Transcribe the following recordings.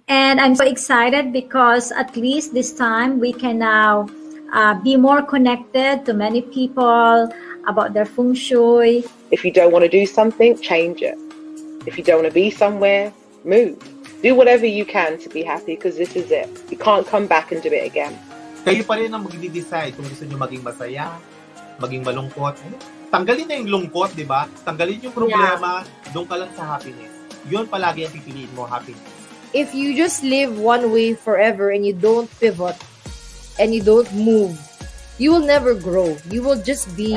And I'm so excited because at least this time we can now be more connected to many people about their feng shui. If you don't want to do something, change it. If you don't want to be somewhere, move. Do whatever you can to be happy because this is it. You can't come back and do it again. Kayo pa rin ang mag-decide kung gusto nyo maging masaya, maging malungkot. Tanggalin na yung lungkot, di ba? Tanggalin yung problema, doon ka lang sa happiness. Yun palagi ang pipiliin mo, happiness. If you just live one way forever and you don't pivot and you don't move, you will never grow. You will just be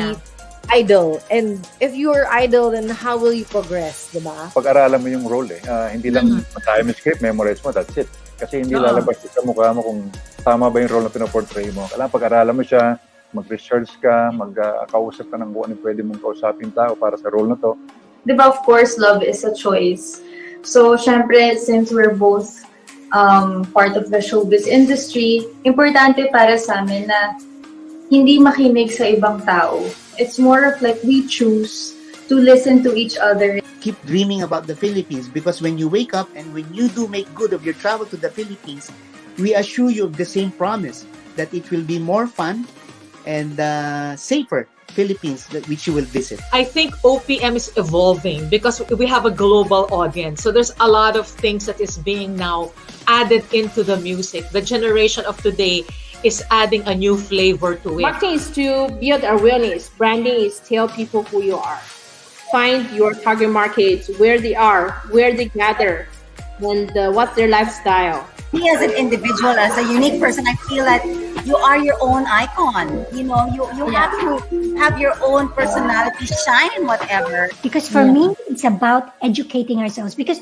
idle. And if you are idle, then how will you progress, di ba? Pag-aralan mo yung role hindi lang matayang script, memorize mo, that's it. Kasi hindi lalabas sa mukha mo kung tama ba yung role na pinaportray mo. Kailangan pag-aralan mo siya, mag-research ka, mag-kausap ka ng kung ano pwede mong kausapin tao para sa role na to. Diba, of course, love is a choice. So, syempre, since we're both part of the showbiz industry, importante para sa amin na hindi makinig sa ibang tao. It's more of like we choose to listen to each other. Keep dreaming about the Philippines because when you wake up and when you do make good of your travel to the Philippines, we assure you of the same promise that it will be more fun and safer Philippines which you will visit. I think OPM is evolving because we have a global audience. So there's a lot of things that is being now added into the music. The generation of today is adding a new flavor to it. Marketing is to build awareness. Branding is tell people who you are. Find your target markets, where they are, where they gather, and what's their lifestyle. Me as an individual, as a unique person, I feel that you are your own icon. You know, you have to have your own personality, shine in whatever. Because for me, it's about educating ourselves because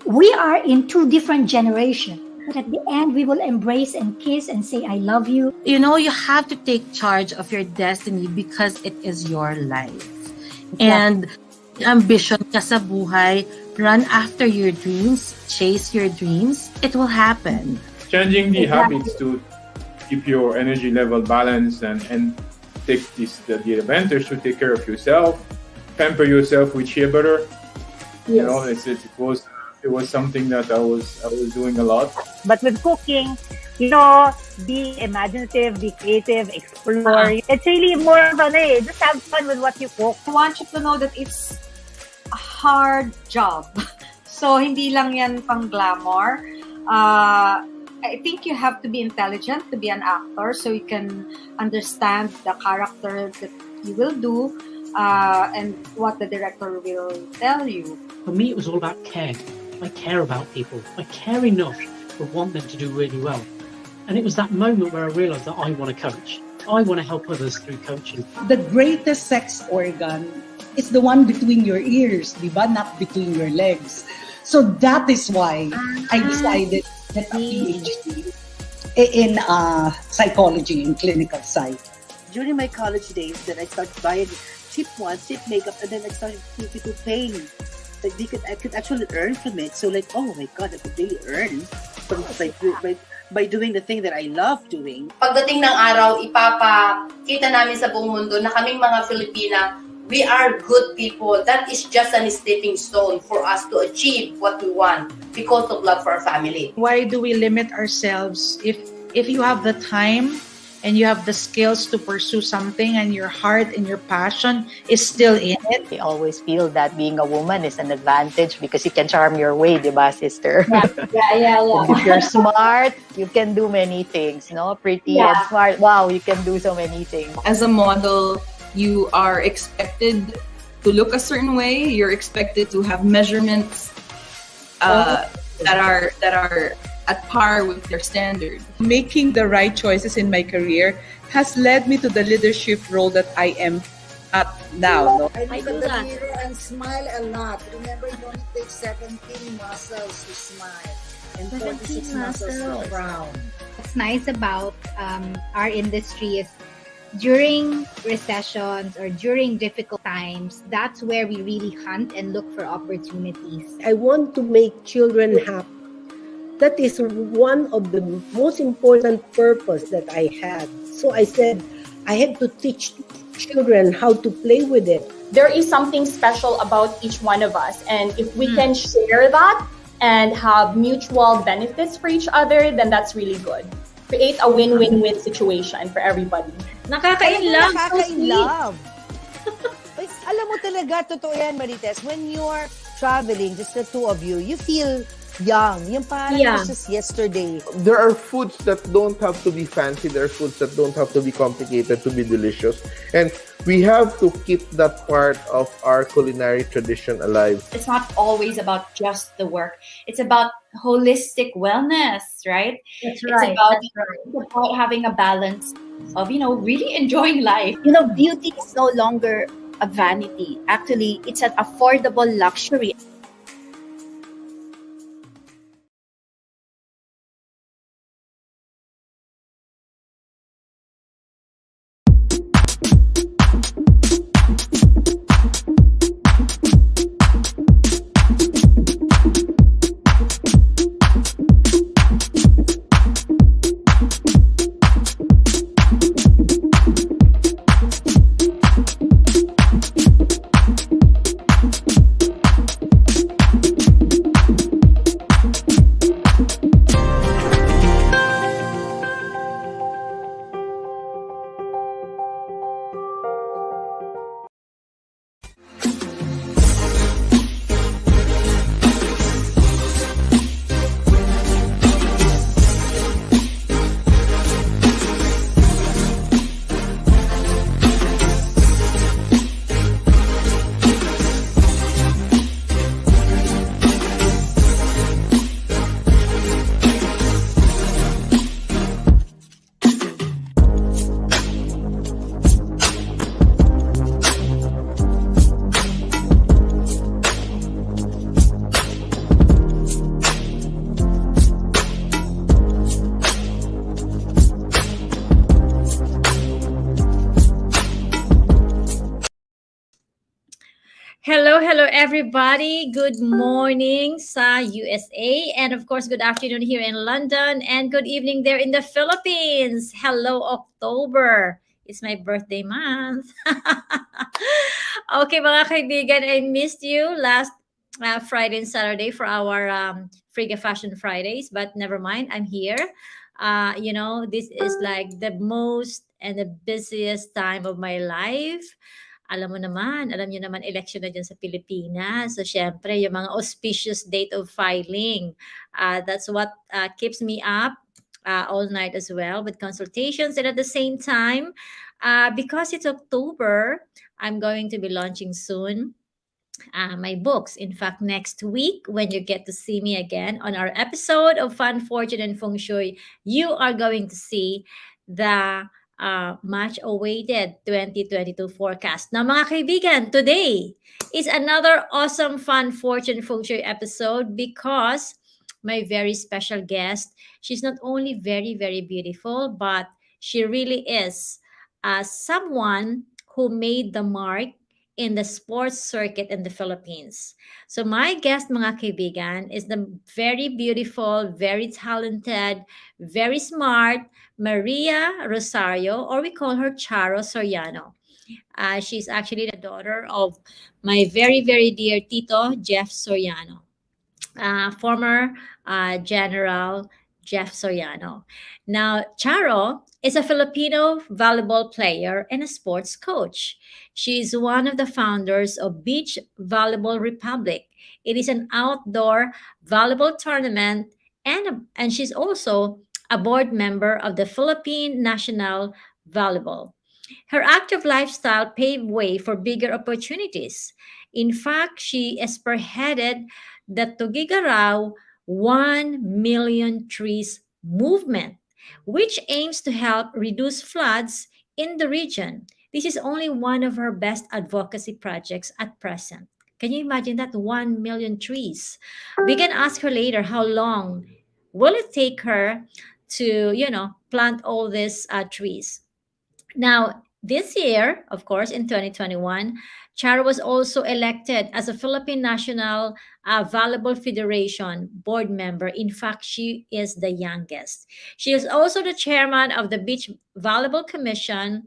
we are in two different generations. But at the end, we will embrace and kiss and say, I love you. You know, you have to take charge of your destiny because it is your life. And ambition ka sa buhay, run after your dreams, chase your dreams, it will happen. Changing the habits to keep your energy level balanced and take the advantage to take care of yourself, pamper yourself with shea butter. Yes. You know, it was something that I was doing a lot. But with cooking, you know, be imaginative, be creative, explore. It's really more of just have fun with what you cook. I want you to know that it's a hard job. So, hindi lang yan pang glamour. I think you have to be intelligent to be an actor so you can understand the character that you will do and what the director will tell you. For me, it was all about care. I care about people. I care enough to want them to do really well. And it was that moment where I realized that I want to coach. I want to help others through coaching. The greatest sex organ is the one between your ears, diba? Not between your legs. So that is why I decided to get a PhD in psychology and clinical psych. During my college days, then I started buying cheap makeup, and then I started to pay. Like I could actually earn from it. So like, oh my God, I could really earn from by doing the thing that I love doing. Pagdating ng araw, ipapakita namin sa buong mundo na kaming mga Filipina, we are good people. That is just a stepping stone for us to achieve what we want because of love for our family. Why do we limit ourselves if you have the time and you have the skills to pursue something and your heart and your passion is still in it? I always feel that being a woman is an advantage because you can charm your way, diba, sister? Yeah. If you're smart, you can do many things, no? Pretty and smart. Wow, you can do so many things. As a model, you are expected to look a certain way. You're expected to have measurements that are at par with their standard. Making the right choices in my career has led me to the leadership role that I am at now. No? I look at the mirror and smile a lot. Remember, it only takes 17 muscles to smile and 46 muscles to frown. What's nice about our industry is during recessions or during difficult times, that's where we really hunt and look for opportunities. I want to make children happy. That is one of the most important purpose that I had. So I said, I had to teach children how to play with it. There is something special about each one of us. And if we can share that, and have mutual benefits for each other, then that's really good. Create a win-win-win situation for everybody. Nakaka-in-love. Nakaka-in-love. Alam mo talaga, totoo yan, Marites. When you're traveling, just the two of you, you feel young. Yung parang it was just yesterday. There are foods that don't have to be fancy. There are foods that don't have to be complicated to be delicious. And we have to keep that part of our culinary tradition alive. It's not always about just the work. It's about holistic wellness, right? That's It's right. about, That's right. it's about having a balance of, really enjoying life. Beauty is no longer a vanity. Actually, it's an affordable luxury. Hello, everybody. Good morning sa USA. And of course, good afternoon here in London. And good evening there in the Philippines. Hello, October. It's my birthday month. Okay, mga kaibigan, I missed you last Friday and Saturday for our Friga Fashion Fridays. But never mind, I'm here. This is like the most and the busiest time of my life. Alam niyo naman, election na dyan sa Pilipinas. So, syempre, yung mga auspicious date of filing. That's what keeps me up all night as well with consultations. And at the same time, because it's October, I'm going to be launching soon my books. In fact, next week, when you get to see me again on our episode of Fun Fortune Feng Shui, you are going to see the much awaited 2022 forecast. Now, mga kaibigan, today is another awesome Fun Fortune Feng Shui episode because my very special guest, she's not only very, very beautiful, but she really is someone who made the mark in the sports circuit in the Philippines. So my guest, mga kaibigan, is the very beautiful, very talented, very smart Maria Rosario, or we call her Charo Soriano. She's actually the daughter of my very, very dear Tito, Jeff Soriano, former General Jeff Soriano. Now, Charo is a Filipino volleyball player and a sports coach. She is one of the founders of Beach Volleyball Republic. It is an outdoor volleyball tournament, and she's also a board member of the Philippine National Volleyball. Her active lifestyle paved way for bigger opportunities. In fact, she spearheaded the Tugigaraw 1 million trees movement, which aims to help reduce floods in the region. This is only one of her best advocacy projects at present. Can you imagine that? 1 million trees. We can ask her later how long will it take her to, plant all these trees. Now, this year, of course, in 2021, Charo was also elected as a Philippine National Volleyball Federation board member. In fact, she is the youngest. She is also the chairman of the Beach Volleyball Commission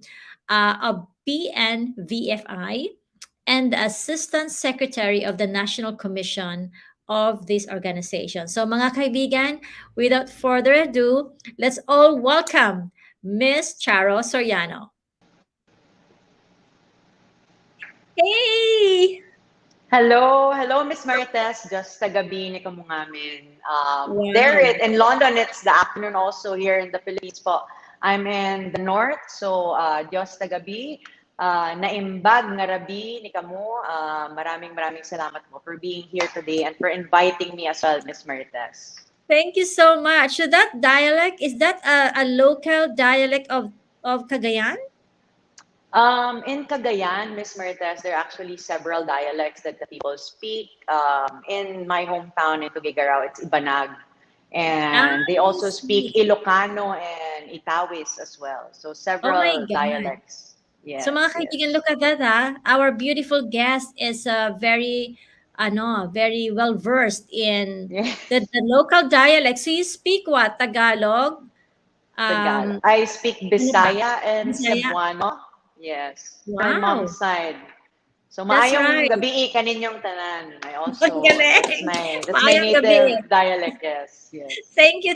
of PNVFI and the assistant secretary of the National Commission of this organization. So mga kaibigan, without further ado, let's all welcome Miss Charo Soriano. Hey! Hello, Miss Marites. Just sa gabi ni kamo ngamin. Wow. There in London, it's the afternoon also here in the Philippines po. I'm in the north, so Diyos sa gabi. Naimbag nga rabi ni kamo. Maraming salamat po for being here today and for inviting me as well, Miss Marites. Thank you so much. So that dialect, is that a local dialect of Cagayan? In Cagayan, Miss Marites, there are actually several dialects that the people speak. In my hometown in Tuguegarao, it's Ibanag. And they also speak Ilocano and Itawis as well. So several dialects. Yes, So mga kaibigan, look at that. Our beautiful guest is very well versed in the local dialect. So you speak what? Tagalog? Tagalog. I speak Bisaya and Bisaya? Cebuano. Yes. Wow. My mom's side. So That's maayong right. gabi kaninyong tanan. I also Ang galing. that's my Maayong native gabi. dialect, yes. Thank you.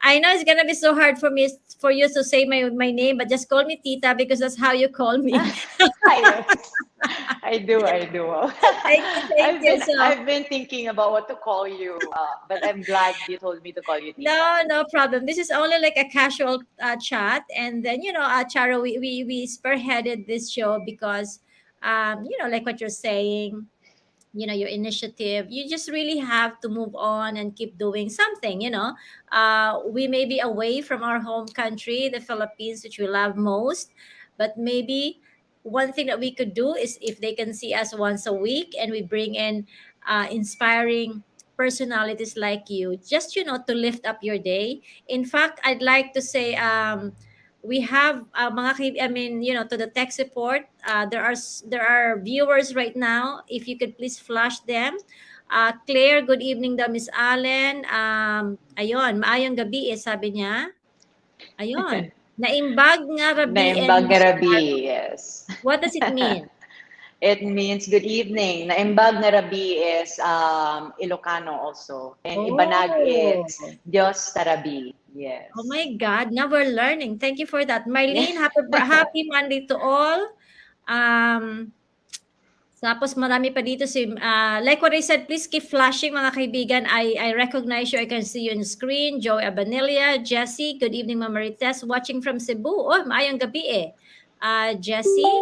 I know it's gonna be so hard for you to say my name, but just call me Tita because that's how you call me. I do. Thank you. I've been thinking about what to call you, but I'm glad you told me to call you Tita. No problem. This is only like a casual chat, and then Charo, we spearheaded this show because, like what you're saying, your initiative. You just really have to move on and keep doing something. We may be away from our home country, the Philippines, which we love most, but maybe one thing that we could do is if they can see us once a week and we bring in inspiring personalities like you, just to lift up your day. In fact, I'd like to say we have to the tech support, there are viewers right now. If you could please flash them. Claire, good evening daw, Miss Allen. Ayun, maayong gabi sabi niya. Ayun. Naimbag nga rabi. Naimbag nga rabi, yes. What does it mean? It means good evening. Naimbag nga rabi is Ilocano also. And Ibanag is Diyos tarabi. Yes. Oh my God, now we're learning. Thank you for that. Marlene, happy Monday to all. Tapos marami pa dito like what I said, please keep flashing mga kaibigan. I recognize you. I can see you on the screen. Joey Abanilla, Jessie, good evening Mama Marites, watching from Cebu. Oh, maayong gabi Jessie,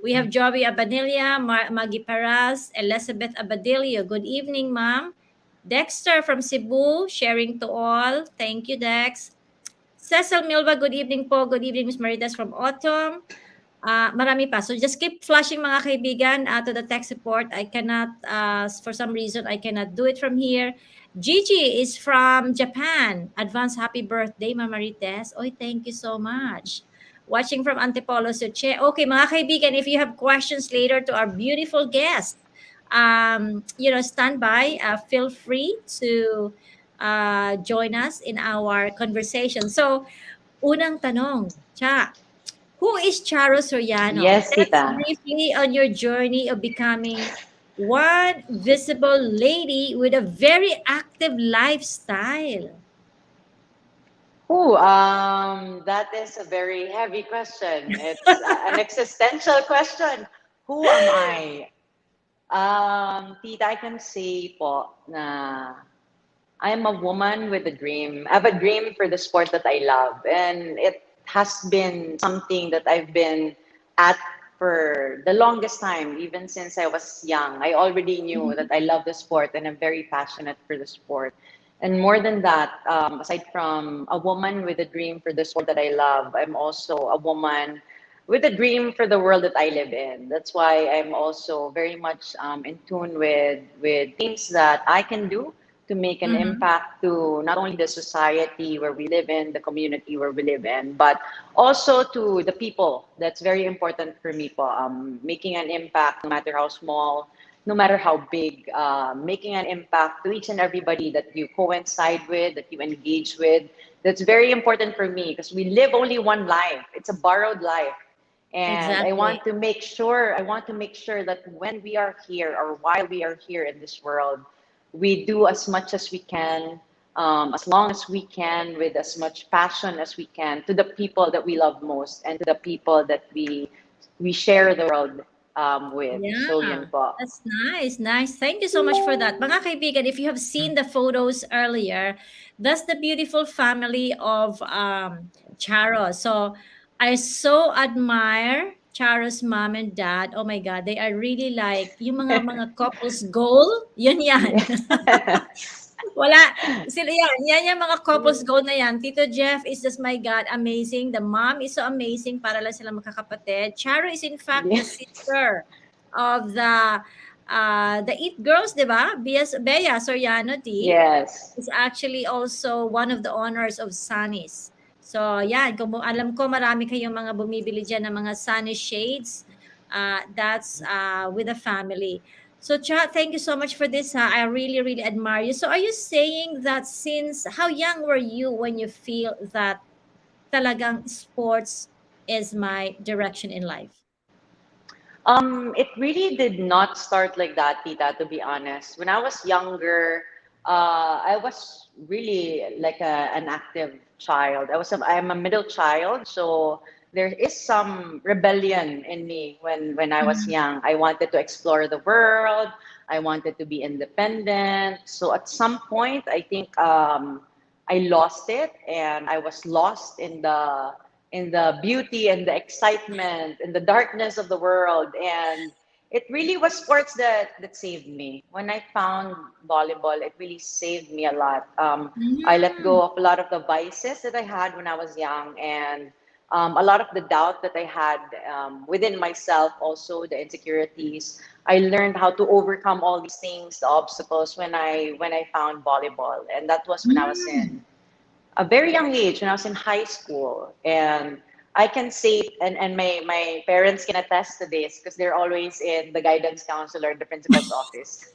we have Joey Abanilla, Maggie Paras, Elizabeth Abadillo. Good evening, ma'am. Dexter from Cebu, sharing to all. Thank you, Dex. Cecil Milva, good evening po. Good evening, Miss Marites from Autumn. Marami pa. So just keep flashing mga kaibigan to the tech support. I cannot, for some reason, I cannot do it from here. Gigi is from Japan. Advance happy birthday, Mama Marites. Oy, thank you so much. Watching from Antipolo, Suche. Okay, mga kaibigan, if you have questions later to our beautiful guest, stand by. Feel free to join us in our conversation. So, unang tanong, Cha, who is Charo Soriano? Yes, Tell us Tita. briefly on your journey of becoming one visible lady with a very active lifestyle. That is a very heavy question. It's an existential question. Who am I? Tita, I can say po na I am a woman with a dream. I have a dream for the sport that I love, and it has been something that I've been at for the longest time, even since I was young. I already knew that I love the sport and I'm very passionate for the sport. And more than that, aside from a woman with a dream for the sport that I love, I'm also a woman with a dream for the world that I live in. That's why I'm also very much in tune with things that I can do to make an impact to not only the society where we live in, the community where we live in, but also to the people. That's very important for me po. Making an impact, no matter how small, no matter how big, making an impact to each and everybody that you coincide with, that you engage with. That's very important for me because we live only one life. It's a borrowed life. And Exactly. I want to make sure that when we are here or while we are here in this world, we do as much as we can, as long as we can, with as much passion as we can, to the people that we love most and to the people that we share the world with. So yun Yeah, po. that's nice, nice. Thank you so much for that. Mga kaibigan, if you have seen the photos earlier, that's the beautiful family of Charo. So I so admire Charo's mom and dad. Oh my God, they are really like yung mga couples goal. Yun yan. Wala. Sila yan. Yan yung mga couples goal na yan. Tito Jeff is just, my God, amazing. The mom is so amazing para lang sila magkakapatid. Charo is in fact the sister of the Eat Girls, di ba? Bea Soriano D. Yes. Is actually also one of the owners of Sunny's. So, yan. Kung alam ko, marami kayong mga bumibili dyan ng mga Sunny shades. That's with the family. So, Cha, thank you so much for this. I really, really admire you. So, are you saying that since how young were you when you feel that talagang sports is my direction in life? It really did not start like that, Tita, to be honest. When I was younger, I was really like an active child. I'm a middle child, so there is some rebellion in me when I was young. I wanted to explore the world. I wanted to be independent. So at some point, I think I lost it, and I was lost in the beauty and the excitement and the darkness of the world. And it really was sports that saved me. When I found volleyball, it really saved me a lot. I let go of a lot of the vices that I had when I was young, and a lot of the doubt that I had within myself, also the insecurities. I learned how to overcome all these things, the obstacles, when I found volleyball, and that was when I was in a very young age, when I was in high school. And I can say, and my parents can attest to this, because they're always in the guidance counselor, the principal's office.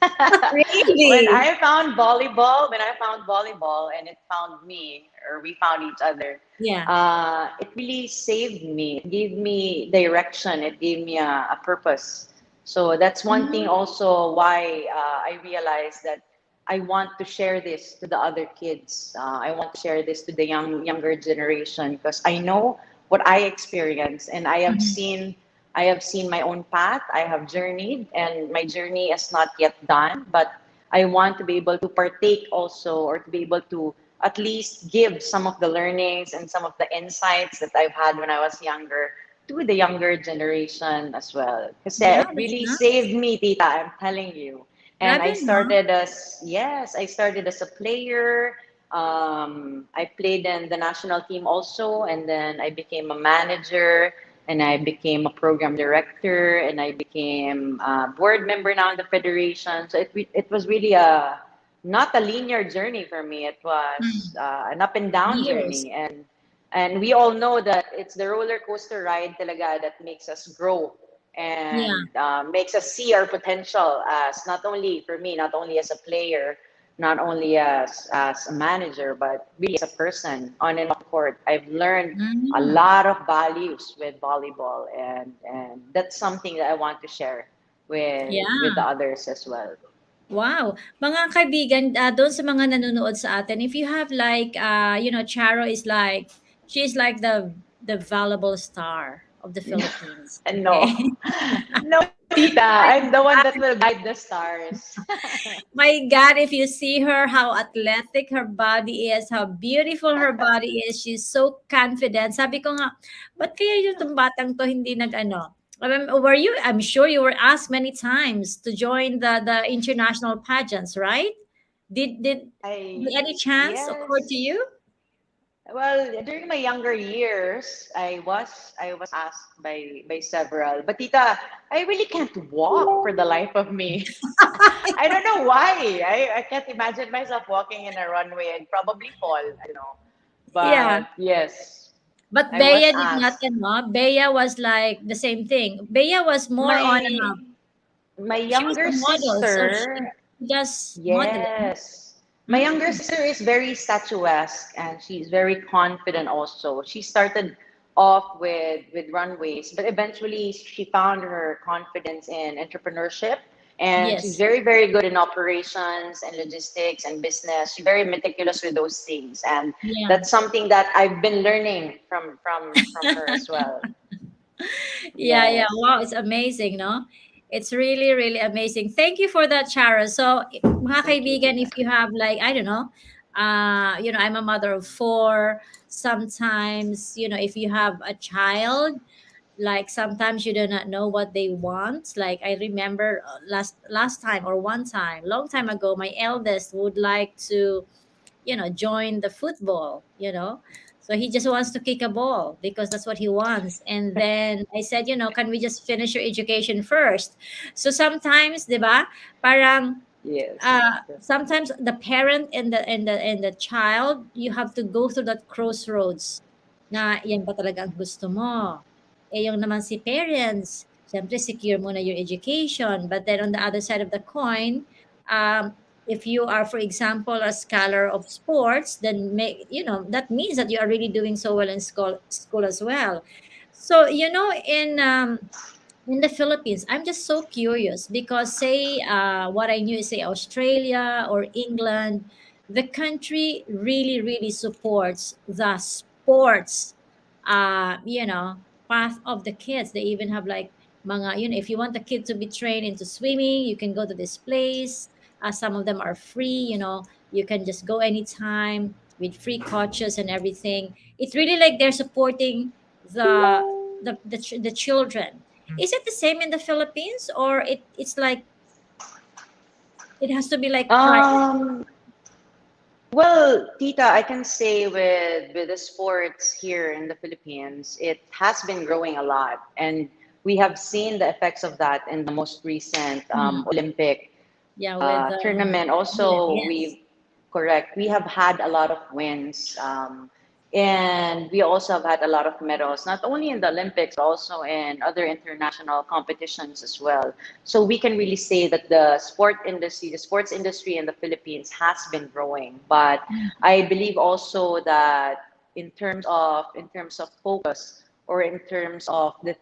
Really? When I found volleyball, and it found me, or we found each other, Yeah. it really saved me. It gave me direction. It gave me a purpose. So that's one thing also why I realized that I want to share this to the other kids. I want to share this to the younger generation, because I know what I experienced, and I have seen my own path. I have journeyed, and my journey is not yet done, but I want to be able to partake also, or to be able to at least give some of the learnings and some of the insights that I've had when I was younger to the younger generation as well. Because Yeah, it that's really nice. saved me, Tita, I'm telling you. And I Grabe, no? started I started as a player. I played in the national team also, and then I became a manager, and I became a program director, and I became a board member now in the federation. So it was really not a linear journey for me. It was an up and down Years. journey, and we all know that it's the roller coaster ride talaga that makes us grow, Yeah. and makes us see our potential, as not only for me, not only as a player, not only as a manager, but really as a person on and off the court. I've learned a lot of values with volleyball, and that's something that I want to share with the Yeah. others as well. Wow. Mga kaibigan, doon sa mga nanonood sa atin, if you have like, Charo is like, she's like the valuable star of the Philippines. And Okay. no, no, Tita, My I'm the one that God. will guide the stars. My God, if you see her, how athletic her body is, how beautiful her body is, she's so confident. Sabi ko nga, ba't kaya yung batang to hindi nag-ano? I'm sure you were asked many times to join the international pageants, right? Did any chance occur to Yes. you? Well, during my younger years, I was asked by several. But Tita, I really can't walk for the life of me. I don't know why. I can't imagine myself walking in a runway and probably fall. I don't know. Yeah. But yes, But I was Bea did not, asked. Bea was like the same thing. Bea was more on, My my she was a younger model, so she sister, does modeling. yes. My younger sister is very statuesque, and she's very confident also. She started off with runways, but eventually she found her confidence in entrepreneurship, And she's Yes. very, very good in operations and logistics and business. She's very meticulous with those things. And Yeah. that's something that I've been learning from her as well. Yeah, yeah. Yes. Wow, it's amazing, no? It's really, really amazing. Thank you for that, Chara. So, mga kaibigan, if you have like, I don't know, I'm a mother of four. Sometimes, if you have a child, like sometimes you do not know what they want. Like I remember last time or one time, long time ago, my eldest would like to join the football. So he just wants to kick a ball because that's what he wants. And then I said, can we just finish your education first? So sometimes, di ba, parang Yes. sometimes the parent and the child, you have to go through that crossroads na yan ba talaga ang gusto mo. Yung naman si parents, syempre secure muna your education. But then on the other side of the coin, if you are, for example, a scholar of sports, then that means that you are really doing so well in school as well. So in the Philippines, I'm just so curious because say what I knew is say Australia or England, the country really really supports the sports, path of the kids. They even have like mga if you want the kid to be trained into swimming, you can go to this place. Some of them are free. You can just go anytime with free coaches and everything. It's really like they're supporting the children. Is it the same in the Philippines, or it's like it has to be like private? Well, Tita, I can say with the sports here in the Philippines, it has been growing a lot, and we have seen the effects of that in the most recent Olympic Yeah, with tournament. Also, yes. we have had a lot of wins, and we also have had a lot of medals, not only in the Olympics, also in other international competitions as well. So we can really say that the sports industry in the Philippines has been growing. But I believe also that in terms of focus, or in terms of the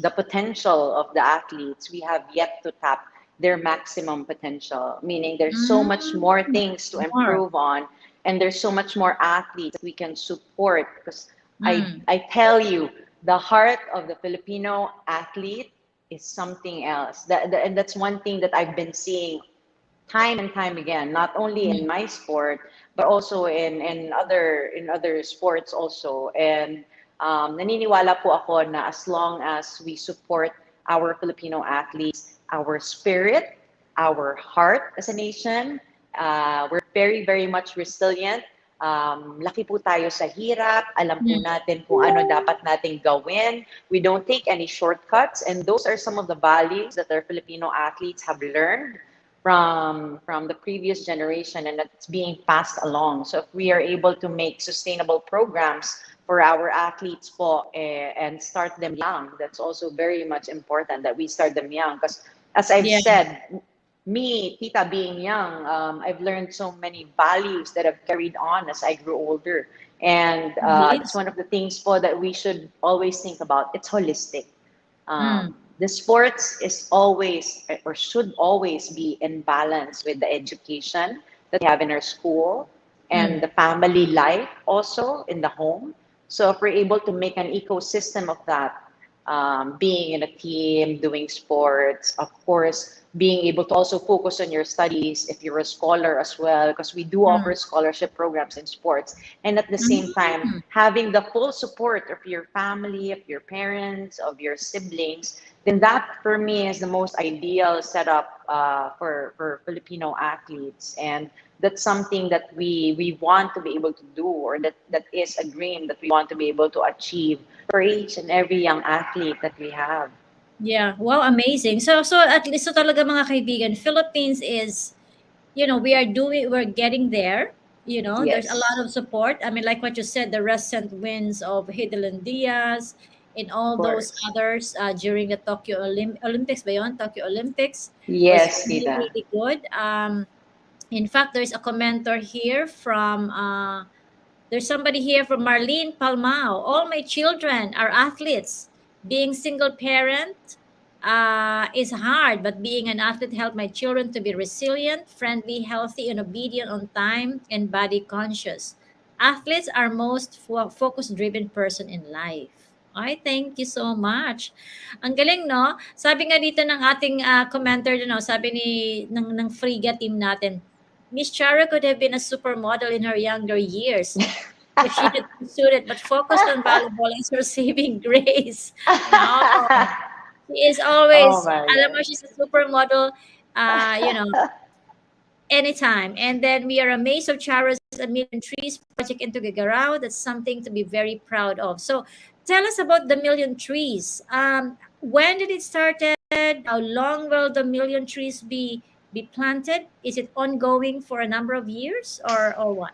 potential of the athletes, we have yet to tap their maximum potential, meaning there's so much more things to More. improve on, and there's so much more athletes that we can support. Because Mm. I tell you, the heart of the Filipino athlete is something else. And that's one thing that I've been seeing time and time again, not only in my sport, but also in other sports also. And naniniwala po ako na as long as we support our Filipino athletes, our spirit, our heart as a nation, we're very, very much resilient. Laki po tayo sa hirap. Alam po natin kung ano dapat nating gawin. We don't take any shortcuts. And those are some of the values that our Filipino athletes have learned from the previous generation, and that's being passed along. So if we are able to make sustainable programs for our athletes po, and start them young, that's also very much important that we start them young. Because as I've Yeah. said, me, Tita, being young, I've learned so many values that have carried on as I grew older. And Indeed. it's one of the things po that we should always think about. It's holistic. The sports is always, or should always be in balance with the education that we have in our school, and the family life also in the home. So if we're able to make an ecosystem of that, being in a team, doing sports, of course, being able to also focus on your studies if you're a scholar as well, because we do offer scholarship programs in sports. And at the same time, having the full support of your family, of your parents, of your siblings, then that for me is the most ideal setup for Filipino athletes. And that's something that we want to be able to do, or that is a dream that we want to be able to achieve for each and every young athlete that we have. Yeah, wow, amazing. So at least so talaga mga kaibigan, Philippines is, we're getting there. There's a Yes. lot of support. I mean, like what you said, the recent wins of Hidden Diaz and all Of those course. others during the Tokyo Olympics ba yun? Tokyo Olympics was Yes, really, Tita. really good. In fact, there's a commenter here from there's somebody here from Marlene Palmao. All my children are athletes. Being single parent, is hard, but being an athlete helped my children to be resilient, friendly, healthy, and obedient on time and body conscious. Athletes are most focus-driven person in life. Ay, thank you so much. Ang galing, no? Sabi nga dito ng ating commenter, no, sabi ng Friga team natin, Miss Charo could have been a supermodel in her younger years if she had pursued it, but focused on volleyball as her saving grace. No. She is always, Oh my alam mo, God. she's a supermodel, you know, anytime. And then we are amazed of Charo's A Million Trees project in Tuguegarao. That's something to be very proud of. So tell us about the Million Trees. When did it started? How long will the Million Trees be planted? Is it ongoing for a number of years or what?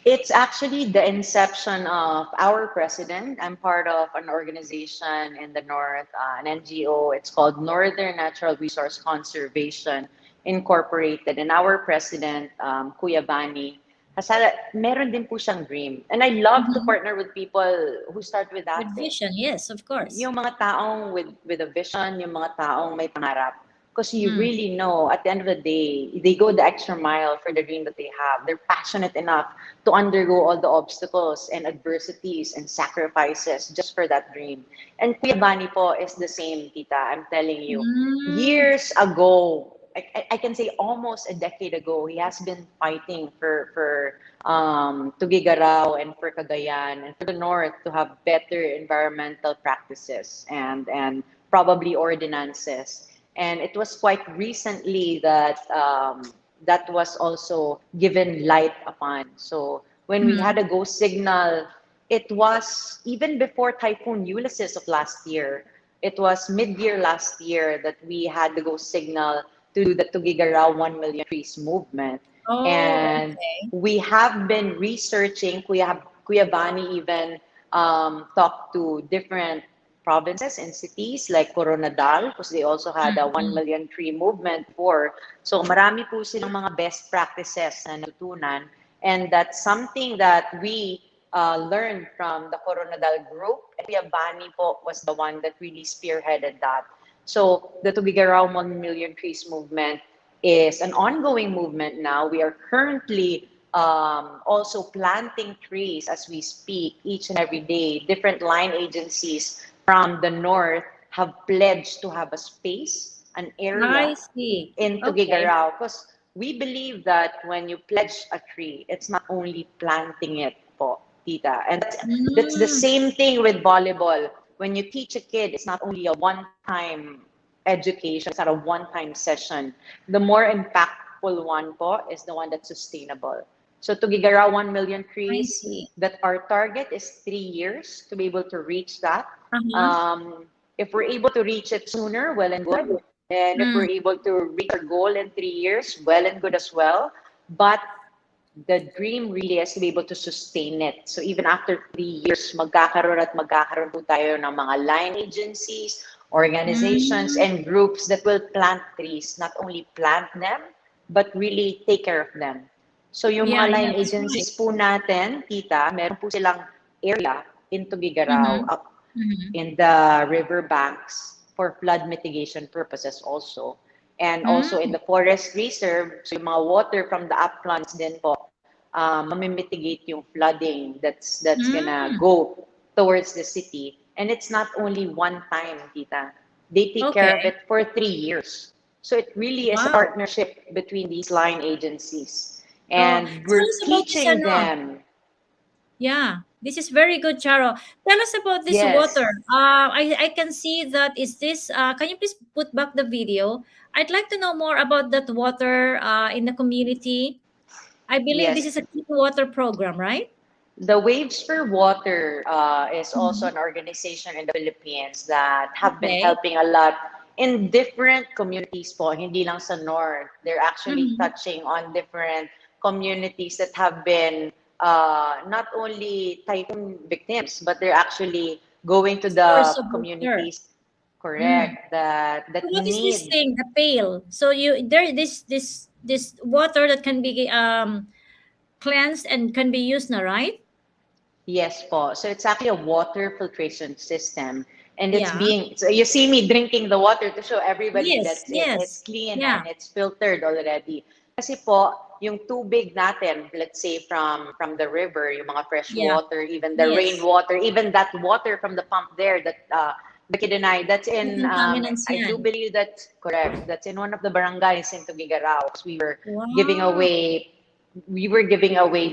It's actually the inception of our president. I'm part of an organization in the North, an NGO. It's called Northern Natural Resource Conservation Incorporated. And our president, Kuya Bani, meron din po siyang dream. And I love to partner with people who start with that. With vision, yes, of course. Yung mga taong with a vision, yung mga taong may pangarap. Because you really know, at the end of the day, they go the extra mile for the dream that they have. They're passionate enough to undergo all the obstacles and adversities and sacrifices just for that dream. And Kuya Bani po is the same, Tita. I'm telling you. Years ago, I can say almost a decade ago, he has been fighting for Tuguegarao and for Cagayan and for the North to have better environmental practices and probably ordinances. And it was quite recently that that was also given light upon. So when we had a go signal, it was even before Typhoon Ulysses of last year. It was mid-year last year that we had the go signal to do the Tuguegarao 1 Million Trees movement. Oh, And we have been researching, Kuya Bani even talked to different provinces and cities like Coronadal because they also had a 1 million tree movement for. So marami po silang mga best practices na natutunan, and that's something that we learned from the Coronadal group. And Kuya Bani po was the one that really spearheaded that. So the Tuguegarao 1 million trees movement is an ongoing movement now. We are currently also planting trees as we speak each and every day. Different line agencies from the North have pledged to have a space, an area in Tuguegarao. Because we believe that when you pledge a tree, it's not only planting it po, Tita. And that's the same thing with volleyball. When you teach a kid, it's not only a one-time education, it's not a one-time session. The more impactful one po is the one that's sustainable. So Tuguegarao 1 million trees, that our target is 3 years to be able to reach that. If we're able to reach it sooner, well and good. And if we're able to reach our goal in 3 years, well and good as well. But the dream really is to be able to sustain it. So even after 3 years, magkakaroon po tayo ng mga line agencies, organizations, and groups that will plant trees. Not only plant them, but really take care of them. So yung mga line agencies po natin, Tita, meron po silang area in Tuguegarao, up in the river banks for flood mitigation purposes also. And also in the forest reserve, so yung mga water from the uplands din po, mamimitigate yung flooding that's gonna go towards the city. And it's not only one time, Tita. They take care of it for 3 years. So it really is a partnership between these line agencies. And we're teaching them. Yeah, this is very good, Charo. Tell us about this water. I can see that is this. Can you please put back the video? I'd like to know more about that water in the community. I believe this is a clean water program, right? The Waves for Water is also an organization in the Philippines that have been helping a lot in different communities po, hindi lang sa North. They're actually touching on different communities that have been not only typhoon victims, but they're actually going to the communities. Correct. That what is this thing? The pail. So this water that can be cleansed and can be used now, right? Yes po. So it's actually a water filtration system. and it's Yeah. being, so you see me drinking the water to show everybody Yes, that's yes. it's clean Yeah. and it's filtered already. Kasi po, yung tubig natin, let's say from the river, yung mga fresh Yeah. water, even the Yes. rainwater, even that water from the pump there that the Kidanay, that's in Contaminants I do yan. believe that's correct. That's in one of the barangays in Tuguegarao. We were Wow. giving away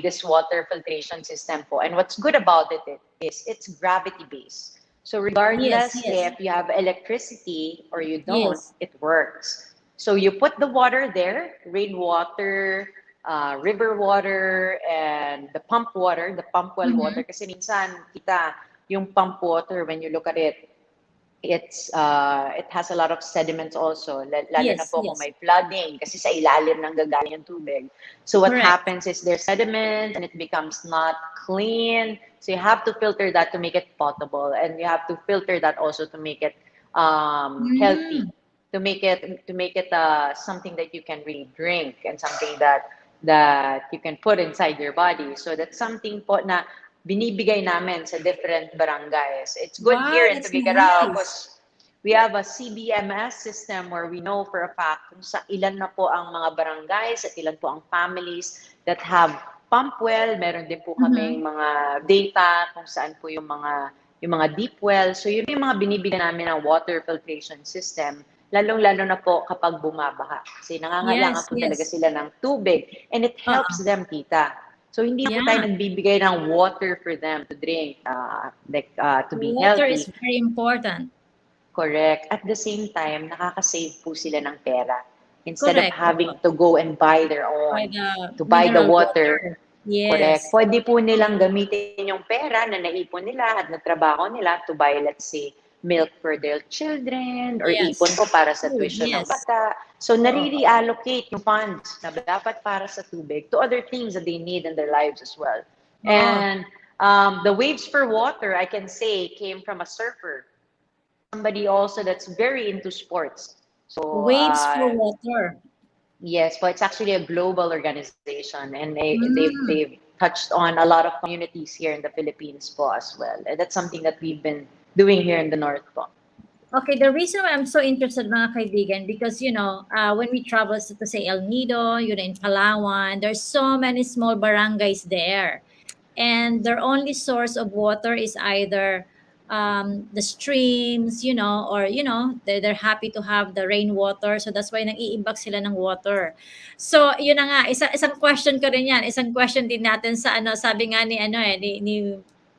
this water filtration system po. And what's good about it is it's gravity based. So regardless Yes, yes. if you have electricity or you don't, Yes. it works. So you put the water there, rainwater, river water, and the pump water, the pump well water. Kasi minsan kita yung pump water, when you look at it, it has a lot of sediments also, lalo na Yes, po kung yes. may flooding kasi sa ilalim ng gagaling yung tubig. So what Correct. happens is there's sediment and it becomes not clean. So you have to filter that to make it potable, and you have to filter that also to make it healthy, to make it something that you can really drink and something that you can put inside your body. So that's something po na binibigay namin sa different barangays. It's good Wow, here in that's Tuguegarao nice. because we have a CBMS system where we know for a fact kung sa ilan na po ang mga barangays at ilan po ang families that have pump well. Meron din po kami mga data kung saan po yung mga deep well. So yun yung mga binibigyan namin ng water filtration system, lalong-lalo na po kapag bumabaha. Kasi nangangailangan Yes, po talaga yes. sila ng tubig, and it helps them, tita. So hindi po tayo Yeah. nagbibigay ng water for them to drink, to be Water healthy. is very important. Correct. At the same time, nakaka-save po sila ng pera. Instead of Correct. having to go and buy their By own, the to buy the mineral water. Correct. Yes. Pwede po nilang gamitin yung pera na naipon nila at natrabaho nila to buy, let's say, milk for their children or Yes. ipon po para sa Food, tuition ng yes. bata. So, nare-reallocate yung funds na dapat para sa tubig to other things that they need in their lives as well. And the waves for water, I can say, came from a surfer. Somebody also that's very into sports. So, Waves for water. yes, but it's actually a global organization, and they've touched on a lot of communities here in the Philippines po as well. And that's something that we've been doing here in the North po. Okay, the reason why I'm so interested, mga kaibigan, because, when we travel to say El Nido, in Palawan, there's so many small barangays there. And their only source of water is either the streams, or, they're happy to have the rainwater. So that's why nang-iimbak sila ng water. So, yun na nga, isang question ko rin yan. Isang question din natin sa sabi nga ni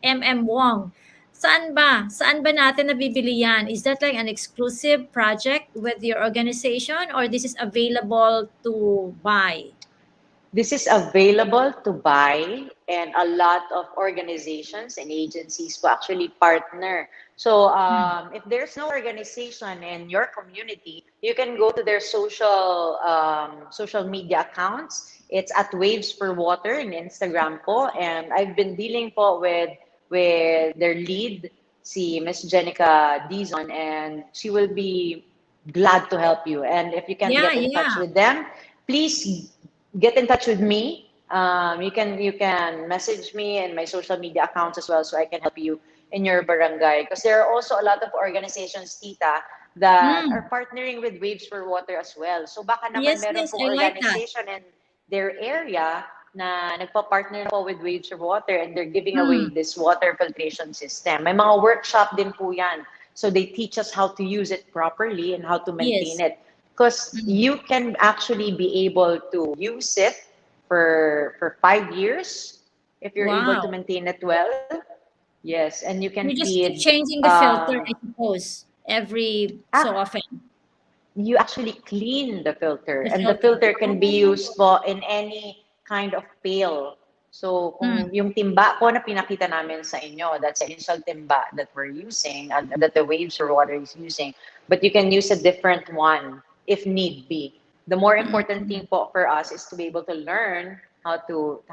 MM Wong. Saan ba natin nabibili yan? Is that like an exclusive project with your organization, or this is available to buy? This is available to buy, and a lot of organizations and agencies will actually partner. So if there's no organization in your community, you can go to their social media accounts. It's at Waves for Water in Instagram po, and I've been dealing po with their lead, si Miss Jenica Dizon, and she will be glad to help you. And if you can get in touch with them, please get in touch with me. You can message me in my social media accounts as well, so I can help you in your barangay. Because there are also a lot of organizations, tita, that are partnering with Waves for Water as well. So baka naman meron pong organization in their area na nagpa-partner po with Waves for Water, and they're giving away this water filtration system. May mga workshop din po yan. So they teach us how to use it properly and how to maintain it. Because you can actually be able to use it for 5 years if you're able to maintain it well. Yes, and you can You just feed, keep changing the filter, I suppose, every so often. You actually clean the filter, and the filter can be used for in any kind of pail. So kung yung timba po na pinakita namin sa inyo, that's the initial timba that we're using, that the Waves for Water is using, but you can use a different one if need be. The more important thing po for us is to be able to learn how to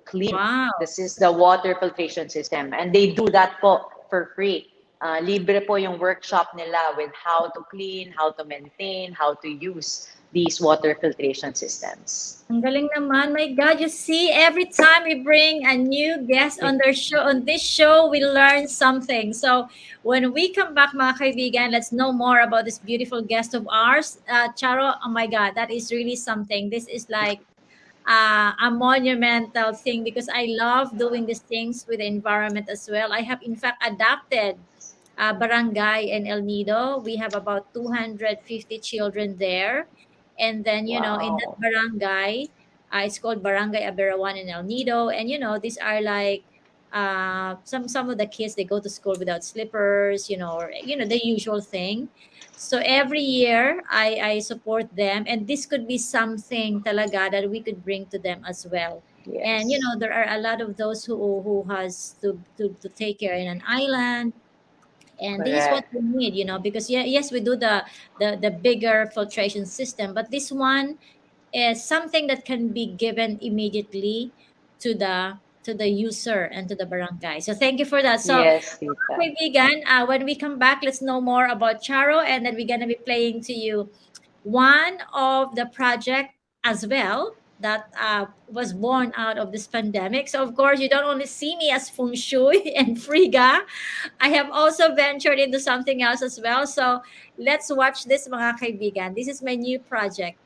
clean the water filtration system, and they do that po for free. libre po yung workshop nila with how to clean, how to maintain, how to use these water filtration systems. Ang galing naman. My God, you see, every time we bring a new guest on their show, on this show, we learn something. So when we come back, mga kaibigan, let's know more about this beautiful guest of ours. Charo, oh my God, that is really something. This is like a monumental thing because I love doing these things with the environment as well. I have, in fact, adapted barangay in El Nido. We have about 250 children there. And then, in that barangay, it's called Barangay Aberawan in El Nido. And, these are like some of the kids, they go to school without slippers, or, the usual thing. So every year, I support them. And this could be something talaga that we could bring to them as well. Yes. And, there are a lot of those who has to take care in an island. And this is what we need, because yes, we do the bigger filtration system, but this one is something that can be given immediately to the user and to the barangay. So thank you for that. So yes, Tita. Okay, vegan. When we come back, let's know more about Charo, and then we're gonna be playing to you one of the project as well that was born out of this pandemic. So of course, you don't only see me as Feng Shui and Friga. I have also ventured into something else as well. So let's watch this, mga kaibigan. This is my new project.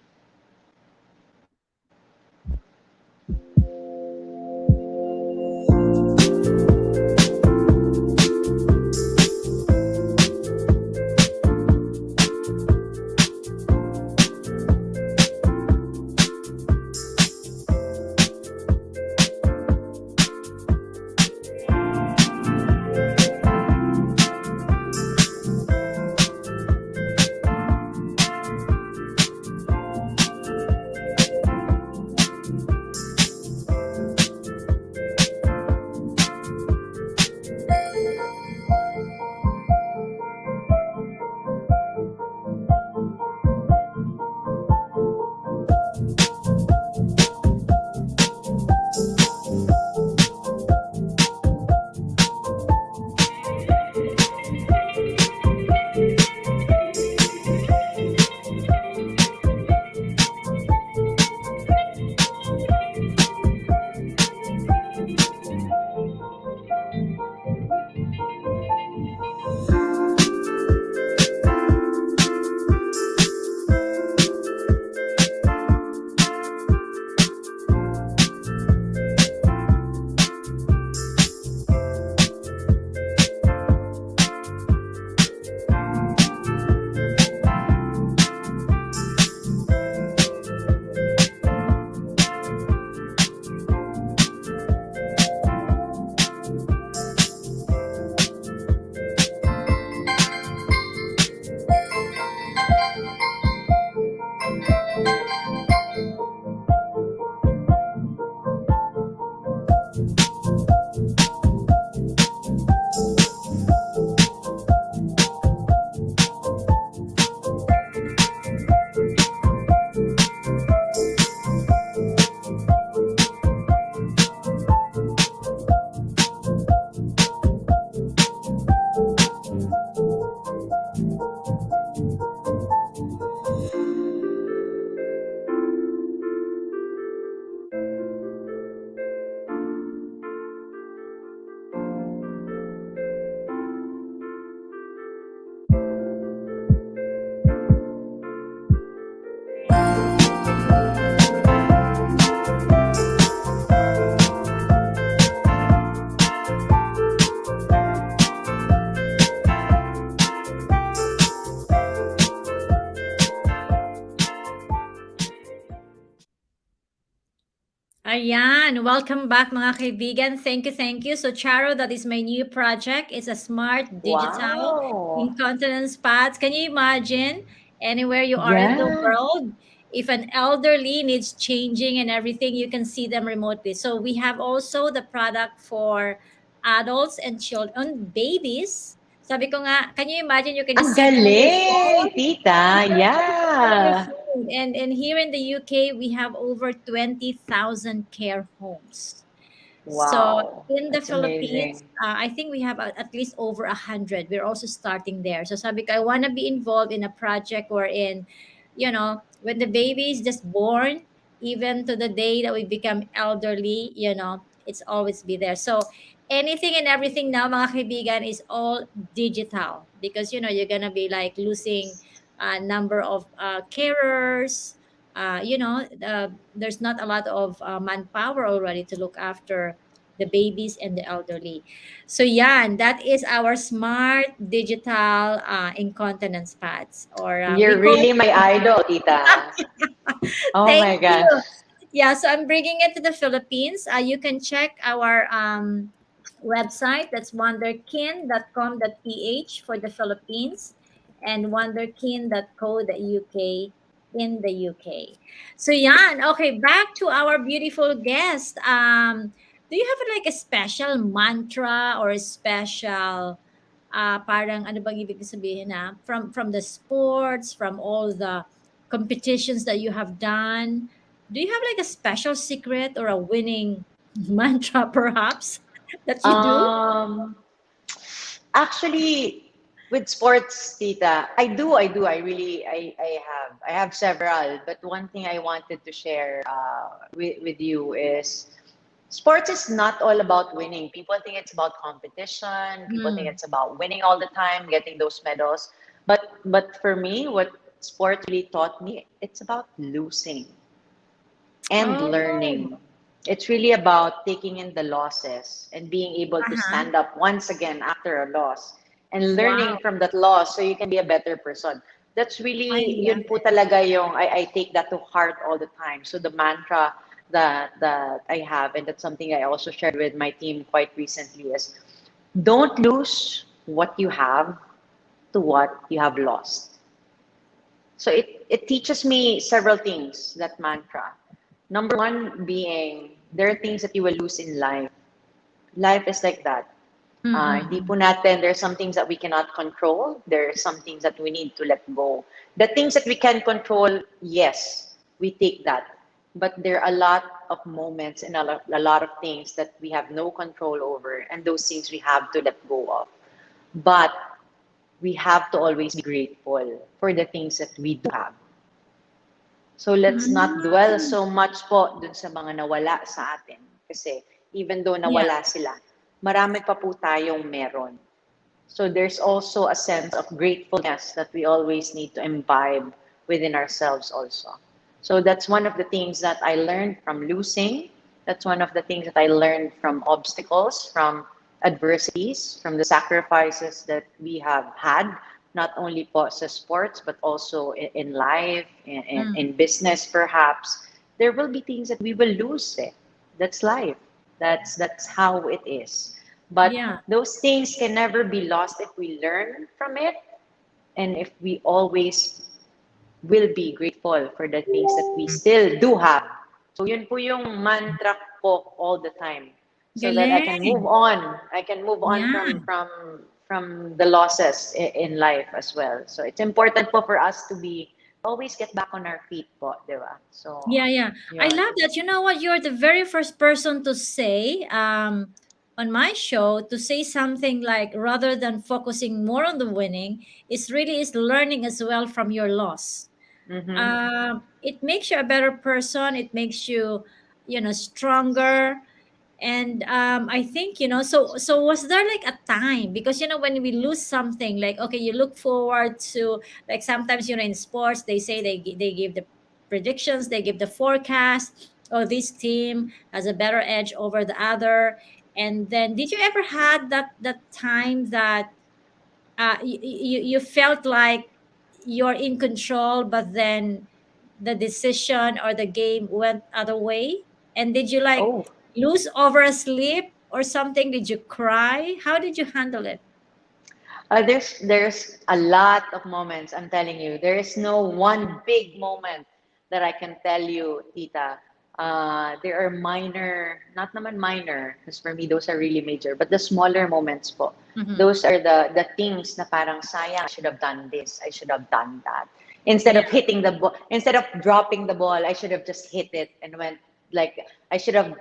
Ayan, welcome back mga kaibigan. Thank you. So Charo, that is my new project. It's a smart digital incontinence pads. Can you imagine anywhere you are in the world? If an elderly needs changing and everything, you can see them remotely. So we have also the product for adults and children, babies. Sabi ko nga, can you imagine you can Ang galing, tita. Yeah. And here in the UK, we have over 20,000 care homes. So Wow, in the that's Philippines, amazing. I think we have at least over 100. We're also starting there. So sabi ko, I want to be involved in a project wherein, when the baby is just born, even to the day that we become elderly, it's always be there. So anything and everything now, mga kaibigan, is all digital because, you're going to be like losing a number of carers. There's not a lot of manpower already to look after the babies and the elderly. So yeah, and that is our smart digital incontinence pads, or we You're call really my idol, Tita. Oh Thank my you. gosh. Yeah, so I'm bringing it to the Philippines. You can check our website. That's wonderkin.com.ph for the Philippines and wonderkin.co.uk in the UK. So yeah, okay, back to our beautiful guest. Do you have like a special mantra or a special parang ano bang ibig sabihin na from the sports, from all the competitions that you have done? Do you have like a special secret or a winning mantra perhaps that you do? Um, Actually, with sports, Tita, I have several, but one thing I wanted to share with you is sports is not all about winning. People think it's about competition. People think Mm. it's about winning all the time, getting those medals. But for me, what sport really taught me, it's about losing and Oh. learning. It's really about taking in the losses and being able to Uh-huh. stand up once again after a loss and learning Wow. from that loss so you can be a better person. That's I really, love yun po it. talaga yung, I take that to heart all the time. So the mantra that I have, and that's something I also shared with my team quite recently, is don't lose what you have to what you have lost. So it teaches me several things, that mantra. Number one being, there are things that you will lose in life. Life is like that. Hindi po Mm-mm. natin, there are some things that we cannot control. There are some things that we need to let go. The things that we can control, yes, we take that. But there are a lot of moments and a lot of things that we have no control over, and those things we have to let go of. But we have to always be grateful for the things that we do have. So let's not dwell Mm. so much po dun sa mga nawala sa atin. Kasi even though Yeah. nawala sila, marami pa po tayong meron. So there's also a sense of gratefulness that we always need to imbibe within ourselves also. So that's one of the things that I learned from losing. That's one of the things that I learned from obstacles, from adversities, from the sacrifices that we have had, not only po sa sports, but also in life, in Mm. business perhaps. There will be things that we will lose. Eh. That's life. That's how it is. But Yeah. those things can never be lost if we learn from it and if we always will be grateful for the things that we still do have. So yun po yung mantra po all the time. So that I can move Galing. on. I can move on Yeah. from the losses in life as well. So it's important po for us to be always get back on our feet po, di ba? So Yeah, yeah. I yun. love that. You know what? You're the very first person to say on my show to say something like rather than focusing more on the winning, it's really is learning as well from your loss. Mm-hmm. It makes you a better person. It makes you, stronger. And I think, so was there like a time, because when we lose something, like, okay, you look forward to, like, sometimes, in sports they say they give the predictions, they give the forecast, oh, this team has a better edge over the other. And then did you ever had that time that you felt like you're in control, but then the decision or the game went other way? And did you like Oh. lose over a sleep or something? Did you cry? How did you handle it? There's a lot of moments. I'm telling you, there is no one big moment that I can tell you, Tita. There are minor, not naman minor, because for me those are really major, but the smaller moments po. Mhm. Those are the things na parang sayang. I should have done this. I should have done that. Instead of Yeah. hitting the ball, instead of dropping the ball, I should have just hit it and went like I should have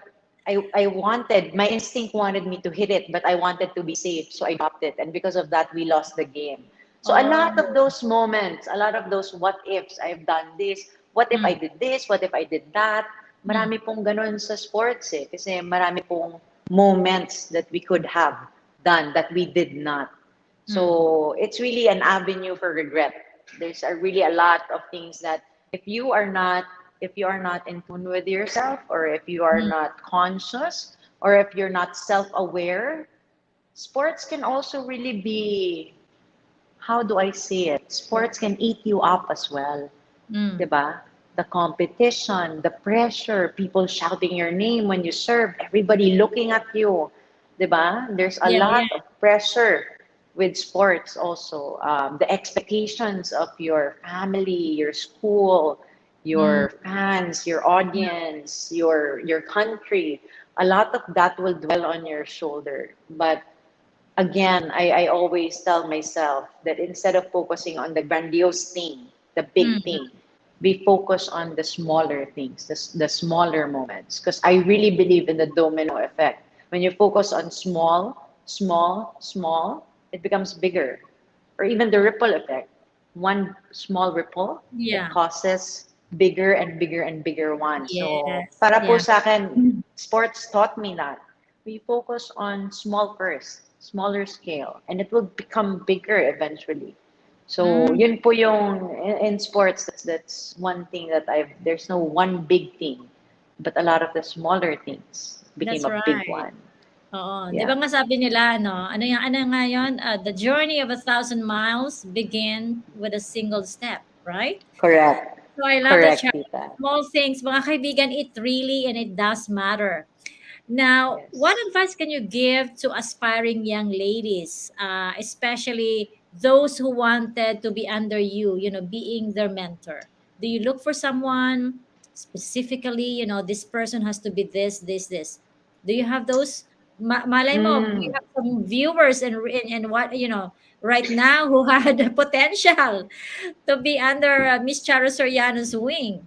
I wanted, my instinct wanted me to hit it, but I wanted to be safe, so I dropped it. And because of that, we lost the game. So a lot of those moments, a lot of those what ifs, I've done this, what if I did this, what if I did that, marami pong ganun sa sports eh. Kasi marami pong moments that we could have done that we did not. So it's really an avenue for regret. There's really a lot of things that if you are not in tune with yourself, or if you are not conscious, or if you're not self-aware, sports can also really be, how do I say it? Sports can eat you up as well. Diba? The competition, the pressure, people shouting your name when you serve, everybody looking at you. Diba? There's a lot of pressure with sports also. The expectations of your family, your school, your fans, your audience, your country, a lot of that will dwell on your shoulder. But again, I always tell myself that instead of focusing on the grandiose thing, the big thing, we focus on the smaller things, the smaller moments. Because I really believe in the domino effect. When you focus on small, small, small, it becomes bigger. Or even the ripple effect. One small ripple, it causes bigger and bigger and bigger ones. So, para po sa akin, sports taught me that. We focus on small first, smaller scale, and it will become bigger eventually. So, yun po yung, in sports, that's one thing that there's no one big thing, but a lot of the smaller things became That's a big right. one. Oo. Di Yeah. ba nga sabi nila, ano nga yun? The journey of 1,000 miles begin with a single step, right? Correct. So I love that, Correct, Charo. Tita. Small things, mga kaibigan, it really and it does matter. Now, what advice can you give to aspiring young ladies, especially those who wanted to be under you, being their mentor? Do you look for someone specifically, this person has to be this, this, this? Do you have those? Malay mo, you have some viewers and what, right now who had the potential to be under Miss Charo Soriano's wing.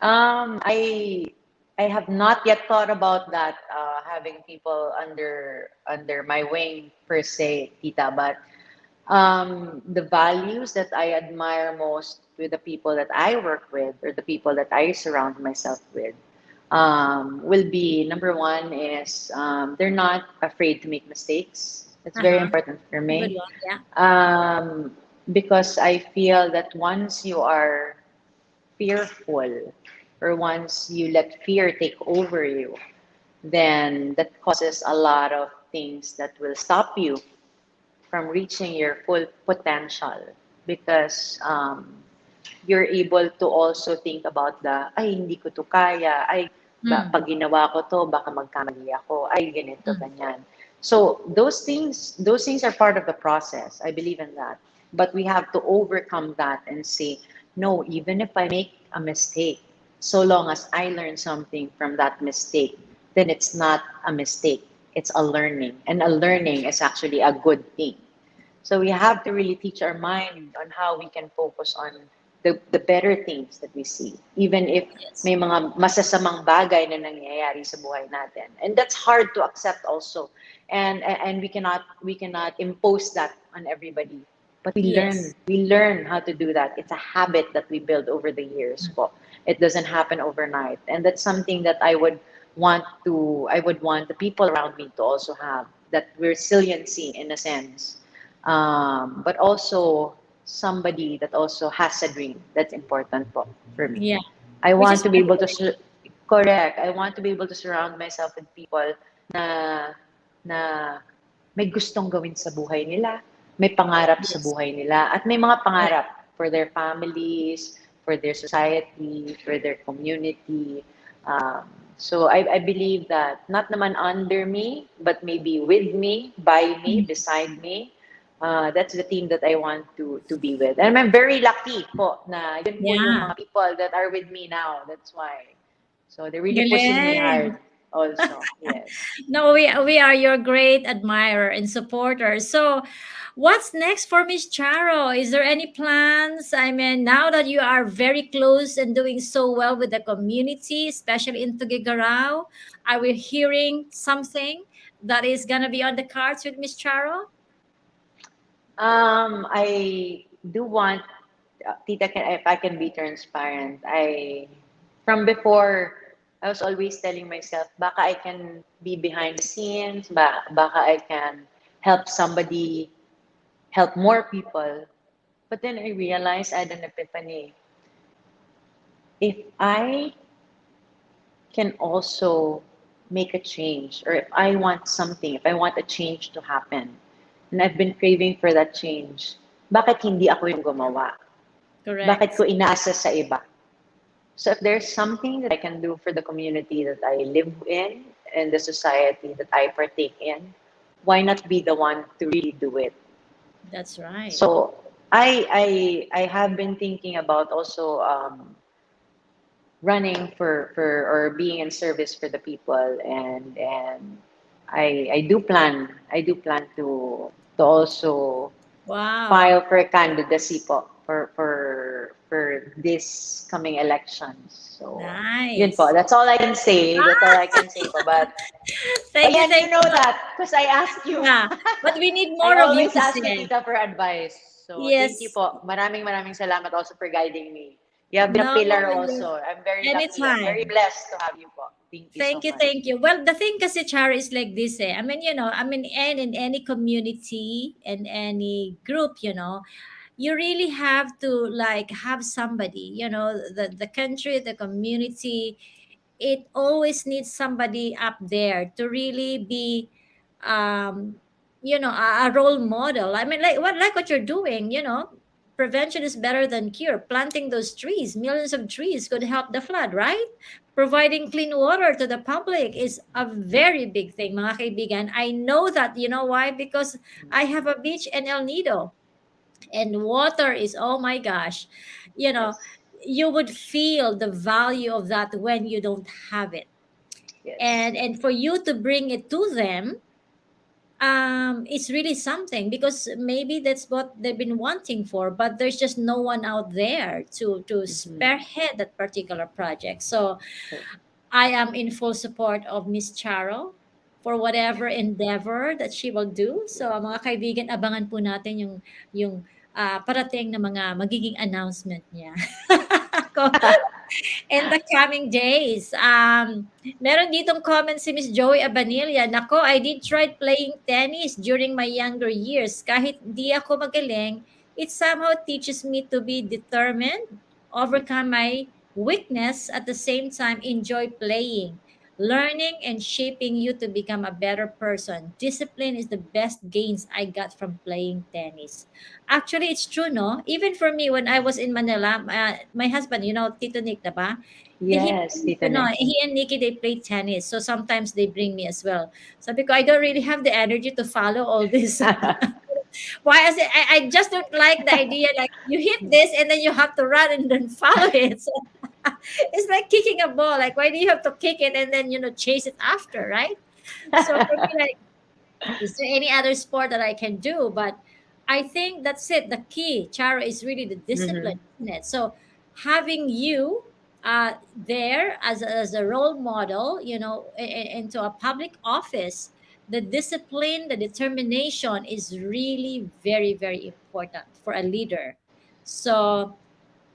I have not yet thought about that, having people under my wing per se, Tita. But the values that I admire most with the people that I work with, or the people that I surround myself with, will be, number one is they're not afraid to make mistakes. It's very important for Good me. one, yeah. Because I feel that once you are fearful, or once you let fear take over you, then that causes a lot of things that will stop you from reaching your full potential, because you're able to also think about ay, hindi ko to kaya, ay, pag ginawa ko to, baka magkamali ako, ay, ganito, ganyan. So those things are part of the process. I believe in that. But we have to overcome that and say, no, even if I make a mistake, so long as I learn something from that mistake, then it's not a mistake. It's a learning. And a learning is actually a good thing. So we have to really teach our mind on how we can focus on the better things that we see. Even if may mga masasamang bagay na nangyayari sa buhay natin. And that's hard to accept also. And we cannot impose that on everybody. But we learn how to do that. It's a habit that we build over the years. It doesn't happen overnight. And that's something that I would want the people around me to also have, that resiliency in a sense. But also somebody that also has a dream. That's important for me. Yeah. I Which want is to be able to correct. I want to be able to surround myself with people na may gustong gawin sa buhay nila, may pangarap sa buhay nila, at may mga pangarap for their families, for their society, for their community. So I believe that not naman under me, but maybe with me, by me, beside me. That's the team that I want to be with. And I'm very lucky po na yun po yung mga people that are with me now. That's why. So they're really pushing me hard also. Yes. No, we are your great admirer and supporter. So What's next for Miss Charo? Is there any plans? I mean, now that you are very close and doing so well with the community, especially in Tuguegarao, are we hearing something that is gonna be on the cards with Miss Charo? I do want, Tita, if I can be transparent, from before, I was always telling myself, baka I can be behind the scenes, baka I can help somebody, help more people. But then I realized, I had an epiphany. If I can also make a change, or if I want something, if I want a change to happen, and I've been craving for that change, bakit hindi ako yung gumawa? Bakit ko Correct. inaasa sa iba? So if there's something that I can do for the community that I live in and the society that I partake in, why not be the one to really do it? That's right. So I have been thinking about also running for or being in service for the people, and I do plan to also Wow. file for candidacy po for this coming elections. So yun po. Nice. That's all I can say. That's all I can say po. But Thank you, again, thank you know you. that because I asked you. Yeah, but we need I more of you always to ask you, say. Tita, for advice. So thank you Yes. po. Maraming salamat also for guiding me. You have been a No, pillar also. I'm very lucky. I'm very anytime. blessed to have you po. Thank you so Thank you, much. thank you. Well, the thing kasi, Charo, is like this eh. I mean, and in any community and any group, you really have to like have somebody, the country, the community, it always needs somebody up there to really be um a role model. I mean, like what you're doing, prevention is better than cure. Planting those trees, millions of trees could help the flood, right? Providing clean water to the public is a very big thing, mga kaibigan. I know that. You know why? Because I have a beach in El Nido, and water is, oh my gosh, you know Yes. you would feel the value of that when you don't have it. Yes. And for you to bring it to them, it's really something, because maybe that's what they've been wanting for, but there's just no one out there to spearhead that particular project. So True. I am in full support of Miss Charo for whatever endeavor that she will do. So mga kaibigan, abangan po natin yung parating na mga magiging announcement niya. In the coming days. Meron ditong comment si Miss Joey Abanilla. Nako, I did try playing tennis during my younger years. Kahit di ako magaling, it somehow teaches me to be determined, overcome my weakness, at the same time enjoy playing, learning and shaping you to become a better person. Discipline is the best gains I got from playing tennis. Actually, it's true, no? Even for me, when I was in Manila, my husband, Tito Nick, diba? Yes, Tita Nick. He and Nikki, they play tennis. So sometimes they bring me as well. Sabi ko, I don't really have the energy to follow all this. Why? I just don't like the idea, like you hit this and then you have to run and then follow it. So it's like kicking a ball. Like, why do you have to kick it and then, chase it after, right? So for me, like, is there any other sport that I can do? But I think that's it. The key, Charo, is really the discipline, isn't it? So having you there as a role model, into a public office, the discipline, the determination is really very, very important for a leader. So,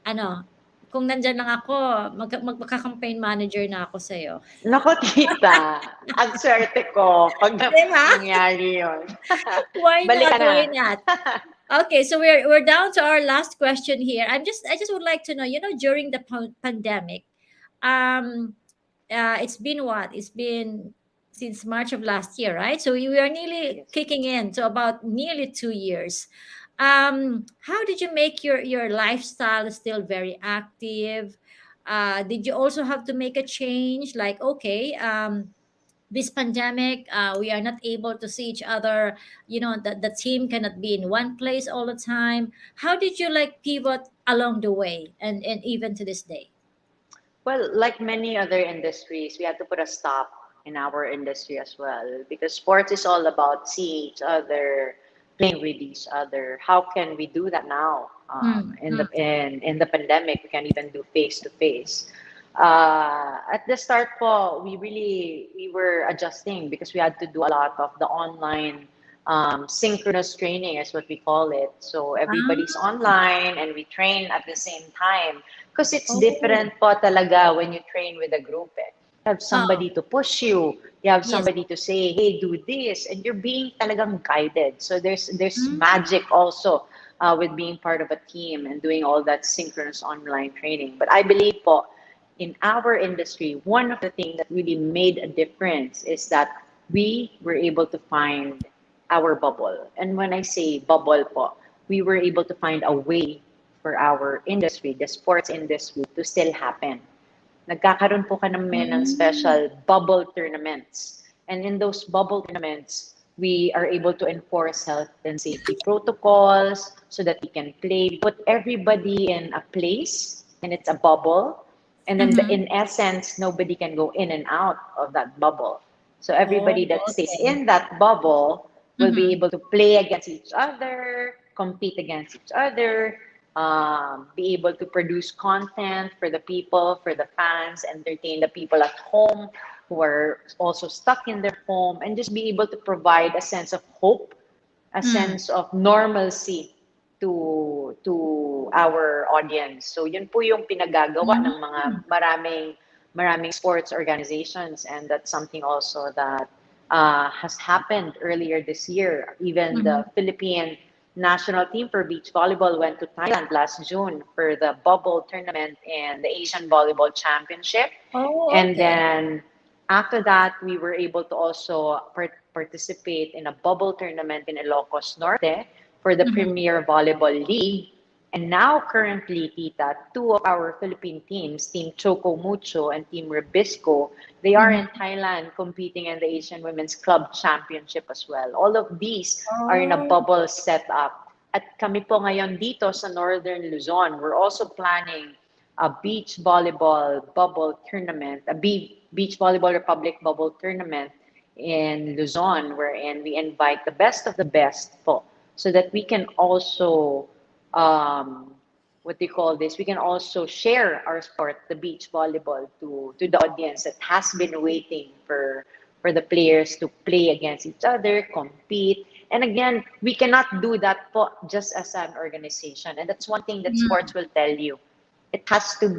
ano, kung nandyan lang ako, magka-campaign manager na ako sa'yo. Nako, Tita. Ang swerte ko pag Diba? nangyari yun. Why Balik not? ka na. Why not? Okay, so we're down to our last question here. I just would like to know, during the pandemic, it's been what? It's been since March of last year, right? So we are nearly kicking in to about nearly 2 years. How did you make your lifestyle still very active? Did you also have to make a change? Like, okay, this pandemic, we are not able to see each other. The team cannot be in one place all the time. How did you like pivot along the way, and even to this day? Well, like many other industries, we had to put a stop in our industry as well, because sports is all about seeing each other, playing with each other. How can we do that now? In the pandemic, we can't even do face to face. At the start po, we were adjusting because we had to do a lot of the online synchronous training is what we call it. So everybody's online and we train at the same time because it's different po talaga when you train with a group. You have somebody to push you. You have somebody to say, hey, do this. And you're being talagang guided. So there's magic also with being part of a team and doing all that synchronous online training. But I believe po, in our industry, one of the things that really made a difference is that we were able to find our bubble. And when I say bubble po, we were able to find a way for our industry, the sports industry, to still happen. Nagkakaroon po kami ng special bubble tournaments. And in those bubble tournaments, we are able to enforce health and safety protocols so that we can play. We put everybody in a place, and it's a bubble. And then in essence, nobody can go in and out of that bubble. So everybody that stays in that bubble will be able to play against each other, compete against each other, be able to produce content for the people, for the fans, entertain the people at home who are also stuck in their home, and just be able to provide a sense of hope, a sense of normalcy to our audience. So yun po yung pinagagawa ng mga maraming sports organizations, and that's something also that has happened earlier this year. Even the Philippine national team for beach volleyball went to Thailand last June for the bubble tournament and the Asian Volleyball Championship. And then after that, we were able to also participate in a bubble tournament in Ilocos Norte for the Premier Volleyball League. And now, currently, Tita, two of our Philippine teams, Team Choco Mucho and Team Rebisco, they are in Thailand competing in the Asian Women's Club Championship as well. All of these are in a bubble setup. At kami po ngayon dito sa Northern Luzon, we're also planning a beach volleyball bubble tournament, a Beach Volleyball Republic bubble tournament in Luzon, wherein we invite the best of the best po, so that we can also what do you call this? We can also share our sport, the beach volleyball, to the audience that has been waiting for the players to play against each other, compete. And again, we cannot do that po just as an organization. And that's one thing that sports will tell you. It has to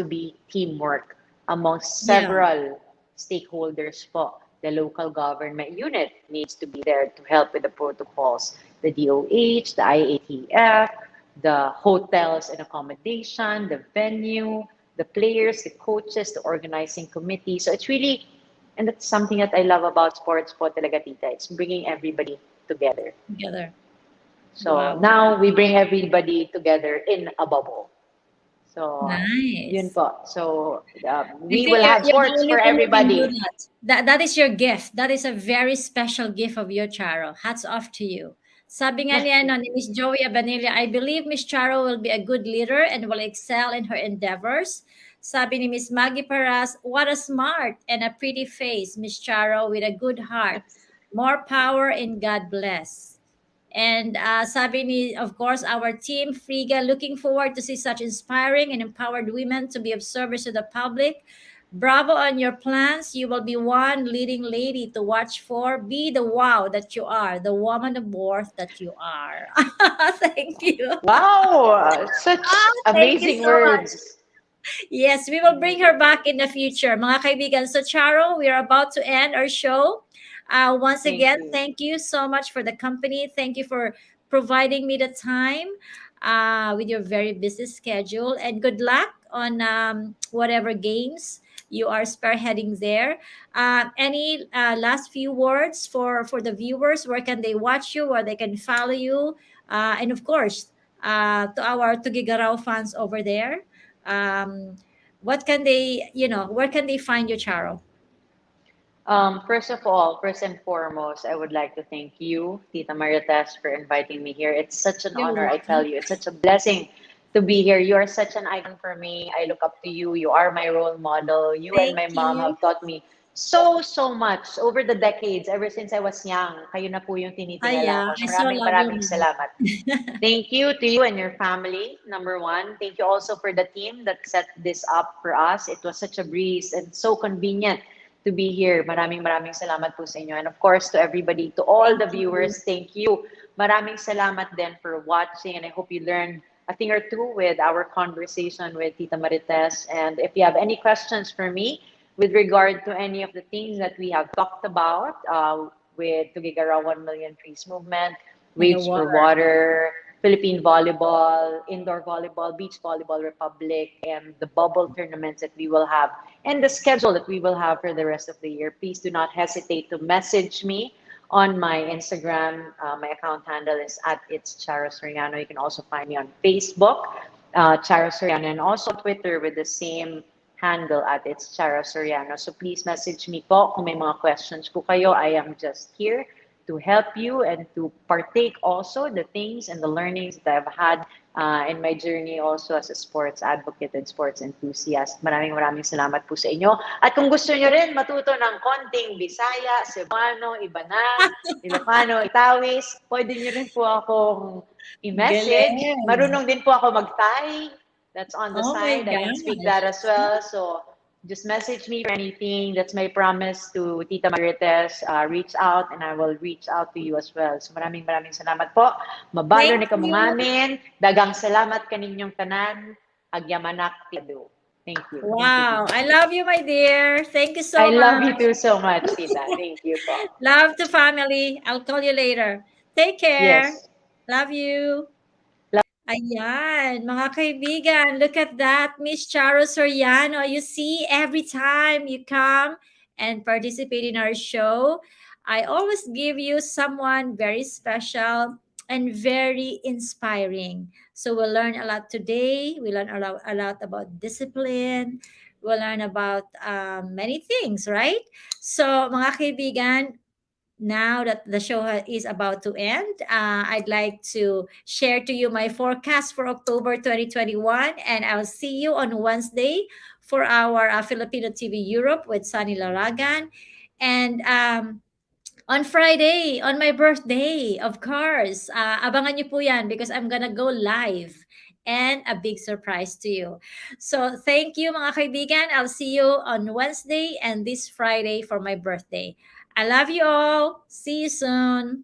be teamwork among several stakeholders po. The local government unit needs to be there to help with the protocols. The DOH, the IATF, the hotels and accommodation, the venue, the players, the coaches, the organizing committee. So it's really, and that's something that I love about sports po talaga, Tita. It's bringing everybody together. So now we bring everybody together in a bubble. So yun po. So we will have sports for everybody. That is your gift. That is a very special gift of your, Charo. Hats off to you. Sabi nga niya ni Miss Joey Abanilla, I believe Miss Charo will be a good leader and will excel in her endeavors. Sabi ni Miss Maggie Paras, what a smart and a pretty face, Miss Charo, with a good heart. More power and God bless. And sabi ni, of course, our team, Friga, looking forward to see such inspiring and empowered women to be of service to the public. Bravo on your plans. You will be one leading lady to watch for. Be the wow that you are, the woman of worth that you are. Thank you. Wow, such amazing words. Much. Yes, we will bring her back in the future, mga kaibigan. So, Charo, we are about to end our show. Once again, thank you so much for the company. Thank you for providing me the time with your very busy schedule. And good luck on whatever games you are spearheading there. Any last few words for the viewers? Where can they watch you? Where they can follow you? And of course, to our Tugigaraw fans over there, what can they, where can they find you, Charo? First and foremost, I would like to thank you, Tita Marites, for inviting me here. It's such an honor, I tell you. It's such a blessing to be here. You are such an icon for me. I look up to you. You are my role model. You and my mom have taught me so much over the decades, ever since I was young. Kayo na po yung tinitingala ko. I So so love your maraming mom. salamat. Thank you to you and your family, number one. Thank you also for the team that set this up for us. It was such a breeze and so convenient to be here. Maraming salamat po sa inyo. And of course, to everybody, to all the viewers, thank you. Maraming salamat din for watching, and I hope you learned a thing or two with our conversation with Tita Marites. And if you have any questions for me with regard to any of the things that we have talked about with Tugigaraw 1 Million Trees Movement, Waves for Water, Philippine Volleyball, Indoor Volleyball, Beach Volleyball Republic, and the bubble tournaments that we will have, and the schedule that we will have for the rest of the year, please do not hesitate to message me on my Instagram. My account handle is @it's Charo Soriano. You can also find me on Facebook, Charo Soriano, and also Twitter with the same handle @it's Charo Soriano. So please message me po kung may mga questions po kayo. I am just here to help you and to partake also the things and the learnings that I've had in my journey also as a sports advocate and sports enthusiast. Maraming salamat po sa inyo. At kung gusto nyo rin matuto ng konting Bisaya, Cebuano, Ibanag, Ilocano, Itawis, pwede nyo rin po akong i-message. Galing. Marunong din po ako mag-Thai. That's on the Oh my side. I can speak that as well. So just message me for anything. That's my promise to Tita Marites. Reach out and I will reach out to you as well. So maraming salamat po. Mabalo ni kamo ngamin. Dagang salamat kaninyong tanan. Agyamanak tiado. Thank you. Wow, I love you, my dear. Thank you so I much. love you too so much, Tita. Thank you po. Love to family. I'll call you later. Take care. Yes. Love you. Ayan, mga kaibigan, look at that, Miss Charo Soriano. You see, every time you come and participate in our show, I always give you someone very special and very inspiring. So we'll learn a lot today. We learn a lot about discipline. We'll learn about many things, right? So mga kaibigan, now that the show is about to end, I'd like to share to you my forecast for October 2021, and I'll see you on Wednesday for our Filipino TV Europe with Sunny Laragan, and on Friday, on my birthday, of course, abangan niyo po yan because I'm gonna go live and a big surprise to you. So thank you mga kaibigan. I'll see you on Wednesday and this Friday for my birthday. I love you all. See you soon.